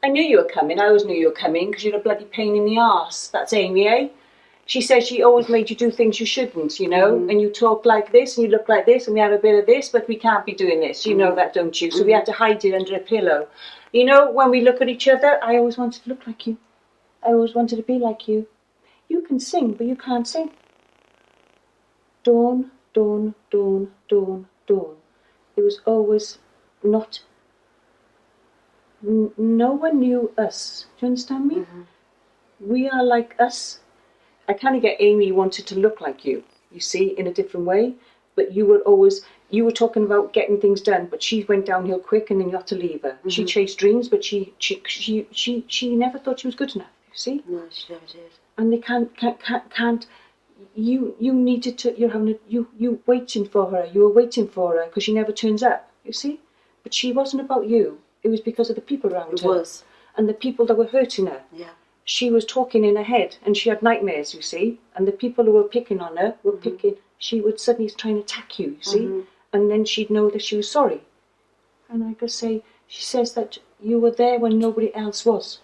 I knew you were coming. I always knew you were coming because you're a bloody pain in the arse. That's Amy, eh? She says she always made you do things you shouldn't, you know, and you talk like this and you look like this and we have a bit of this, but we can't be doing this. You know that, don't you? So we had to hide it under a pillow. You know, when we look at each other, I always wanted to look like you. I always wanted to be like you. You can sing, but you can't sing. Dawn, dawn, dawn, dawn, dawn. It was always not... No one knew us. Do you understand me? We are like us. I kind of get Amy wanted to look like you see, in a different way. But you were talking about getting things done, but she went downhill quick and then you had to leave her. She chased dreams, but she never thought she was good enough, you see? No, she never did. And they can't, you needed to, you waiting for her, you were waiting for her because she never turns up, you see? But she wasn't about you. It was because of the people around her. It was. And the people that were hurting her. Yeah. She was talking in her head and she had nightmares, you see, and the people who were picking on her were picking, she would suddenly try and attack you, you see, and then she'd know that she was sorry. And I could say, she says that you were there when nobody else was.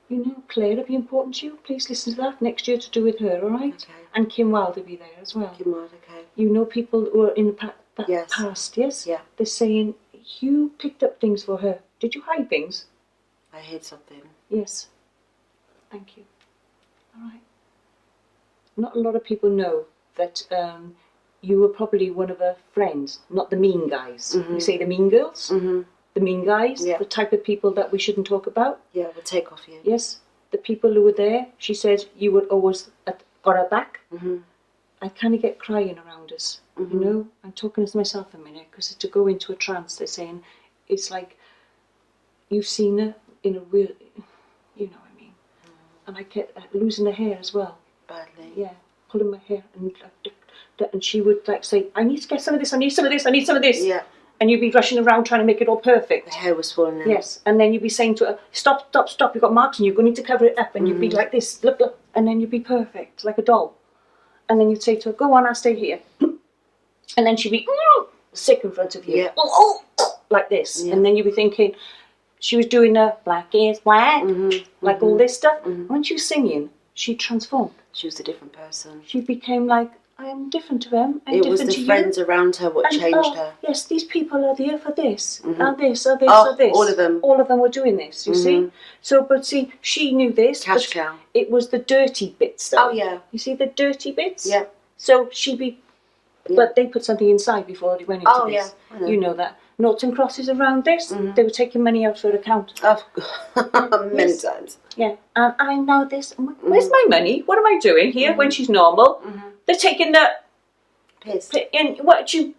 You know, Claire would be important to you. Please listen to that next year to do with her, all right? Okay. And Kim Wilde will be there as well. Kim Wilde, okay. You know people who are in the Yes. past, yes? Yeah. They're saying, you picked up things for her. Did you hide things? I hid something. Yes. Thank you. All right. Not a lot of people know that you were probably one of her friends, not the mean guys. You say the mean girls, the mean guys, the type of people that we shouldn't talk about. Yeah, we'll take off you. Yes, the people who were there. She said you would always got her back. I kind of get crying around us. You know, I'm talking to myself a minute because to go into a trance, they're saying it's like you've seen her in a real, you know. And I kept losing the hair as well. Badly. Yeah, pulling my hair and she would like say, I need to get some of this, I need some of this, I need some of this. Yeah. And you'd be rushing around trying to make it all perfect. The hair was falling out. Yes, and then you'd be saying to her, stop, stop, stop, you've got marks and you're going to need to cover it up. And you'd be like this, look, look, and then you'd be perfect, like a doll. And then you'd say to her, go on, I'll stay here. And then she'd be sick in front of you. Yeah. Like this. And then you'd be thinking, she was doing the black is white, like all this stuff. When she was singing, she transformed. She was a different person. She became like, I am different to them. I'm it was different the to friends you. around her what changed her. Yes, these people are there for this, and this, or this, or this. All of them. All of them were doing this, you see. So, but see, she knew this. Cash cow. It was the dirty bits, though. Oh, yeah. You see the dirty bits? Yeah. So she'd be... Yeah. But they put something inside before they went into this. Yeah. I know. You know that. Noughts and crosses around this, they were taking money out for her account. Many times. Yeah. And I know this. Where's my money? What am I doing here when she's normal? They're taking the... Piss. In what you...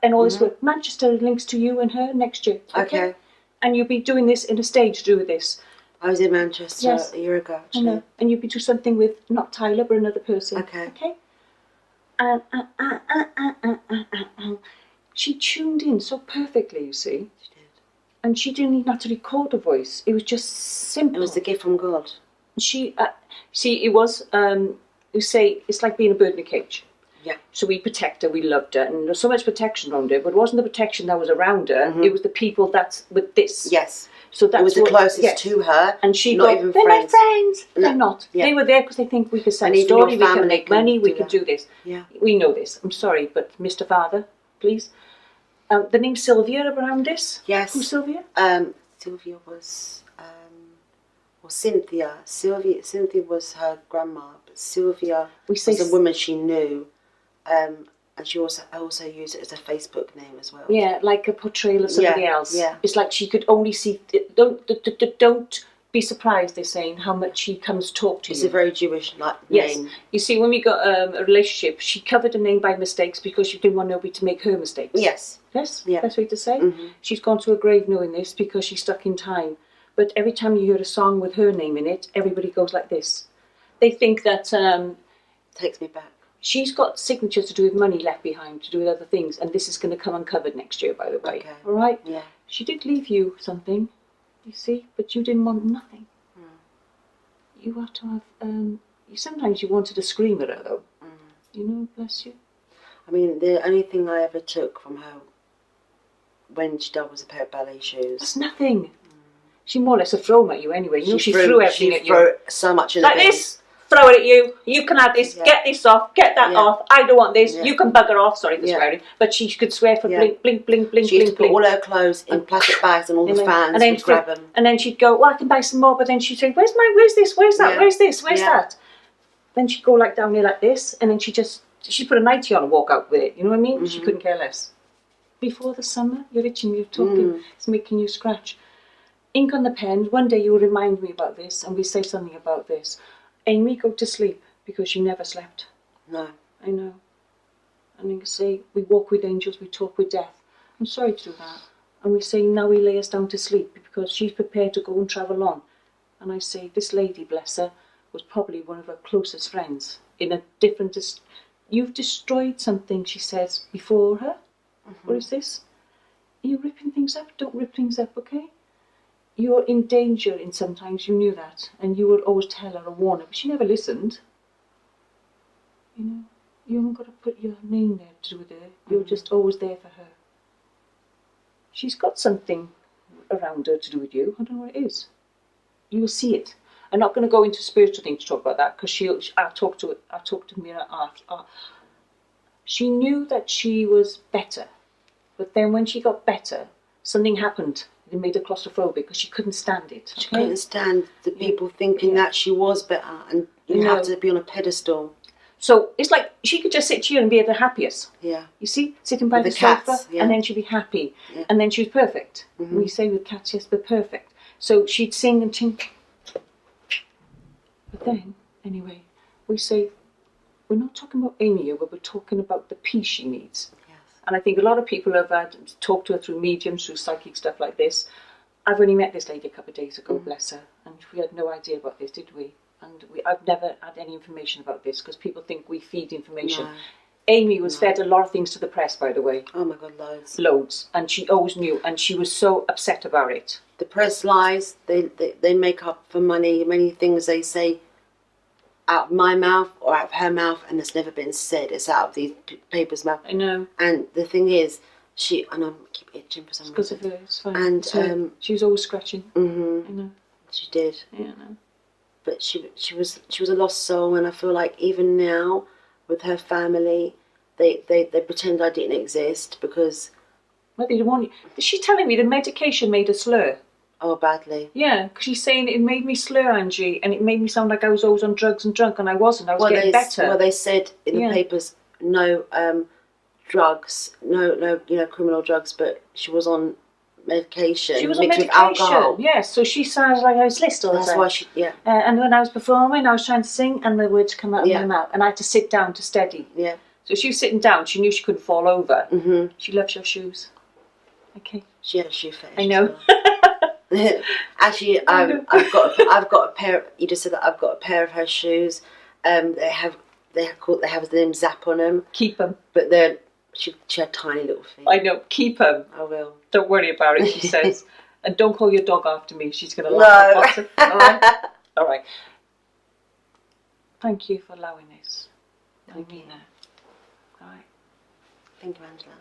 And all this work. Manchester links to you and her next year. Okay. And you'll be doing this in a stage to do with this. I was in Manchester a year ago, actually. I know. And you'll be doing something with not Tyler, but another person. Okay. Okay? And she tuned in so perfectly, you see. She did. And she didn't even have to record a voice. It was just simple. It was the gift from God. She, see, it was, you say, it's like being a bird in a cage. Yeah. So we protect her, we loved her, and there's so much protection around her, but it wasn't the protection that was around her, it was the people that's with this. Yes. So that was the closest to her, and she not got, even they're friends. my friends. No. They're not. Yeah. They were there because they think we could sell And a even story, your we can family make can money, we do can that. do this. Yeah. We know this. I'm sorry, but Mr. Father, please. The name Sylvia around this? Yes. Who's Sylvia? Sylvia was, or Cynthia. Cynthia was her grandma, but Sylvia was a woman she knew. And she also used it as a Facebook name as well. Yeah, like a portrayal of somebody else. Yeah. It's like she could only see. Don't be surprised. They're saying how much she comes talk to you. It's a very Jewish name. Yes. You see, when we got a relationship, she covered her name by mistakes because she didn't want nobody to make her mistakes. Yes. Yes. Yeah. Best way to say. She's gone to her grave knowing this because she's stuck in time. But every time you hear a song with her name in it, everybody goes like this. They think that takes me back. She's got signatures to do with money left behind, to do with other things, and this is going to come uncovered next year, by the way. Okay. All right? Yeah. She did leave you something, you see, but you didn't want nothing. You have to have, sometimes you wanted to scream at her, though. You know, bless you. I mean, the only thing I ever took from her when she died was a pair of ballet shoes. That's nothing. She more or less throw them at you anyway. You know, she threw everything at you. She threw so much in like the bin. this. Throw it at you. You can have this. Get this off. Get that off. I don't want this. You can bugger off. Sorry for swearing. But she could swear for blink, blink, blink, blink, she blink, used to put all her clothes in plastic bags and all the fans would grab them. And then she'd go, well, I can buy some more. But then she'd say, where's this? Where's that? Where's this? Where's that? Then she'd go like down here like this. And then she'd put a nightie on and walk out with it. You know what I mean? She couldn't care less. Before the summer, you're itching, you're talking. It's making you scratch. Ink on the pen. One day you remind me about this and we say something about this. Amy, go to sleep. Because she never slept. No. I know. And then say, we walk with angels, we talk with death. I'm sorry to do that. And we say, now we lay us down to sleep because she's prepared to go and travel on. And I say, this lady, bless her, was probably one of her closest friends. In a different... You've destroyed something, she says, before her. What is this? Are you ripping things up? Don't rip things up, okay? You're in danger in sometimes, you knew that. And you would always tell her or warn her, but she never listened. You know, you haven't got to put your name there to do with her. You're just always there for her. She's got something around her to do with you. I don't know what it is. You will see it. I'm not going to go into spiritual things to talk about that because I'll talk to Mira after. She knew that she was better, but then when she got better, something happened. It made her claustrophobic because she couldn't stand it. She couldn't stand the people thinking that she was better, and you have to be on a pedestal. So it's like she could just sit here and be at the happiest. Yeah. You see, sitting by the sofa, and then she'd be happy, and then she was perfect. We say with cats, yes, but perfect. So she'd sing and sing. But then, anyway, we say, we're not talking about Amy here, but we're talking about the peace she needs. Yes. And I think a lot of people have talked to her through mediums, through psychic stuff like this. I've only met this lady a couple of days ago, bless her, and we had no idea about this, did we? And I've never had any information about this because people think we feed information. No. Amy was fed a lot of things to the press, by the way. Oh my God, loads. Loads. And she always knew, and she was so upset about it. The press lies, they make up for money, many things they say out of my mouth or out of her mouth, and it's never been said. It's out of these papers' mouth. I know. And the thing is, and I keep itching for some reason. Because of her, it's fine. And so she was always scratching. I know. She did. Yeah, I know. But she was a lost soul, and I feel like even now with her family, they pretend I didn't exist because. Well, they didn't want you. She's telling me the medication made her slur. Oh, badly. Yeah, because she's saying it made me slur, Angie, and it made me sound like I was always on drugs and drunk, and I wasn't. I was getting better. Well, they said in the papers, no drugs, no, criminal drugs, but she was on medication. She was on medication, with alcohol. Yes, so she sounds like I was listening. That's why she, and when I was performing, I was trying to sing, and the words come out of my mouth, and I had to sit down to steady. Yeah. So she was sitting down. She knew she couldn't fall over. She loves your shoes. Okay. She had a shoe fetish. I know. Actually, I've got a pair. You just said that I've got a pair of her shoes. They have the name Zap on them. Keep them. But she had tiny little feet. I know. Keep them. I will. Don't worry about it. She says, and don't call your dog after me. She's going to laugh. No. All right. All right. Thank you for allowing this. I mean that. All right. Thank you, Angela.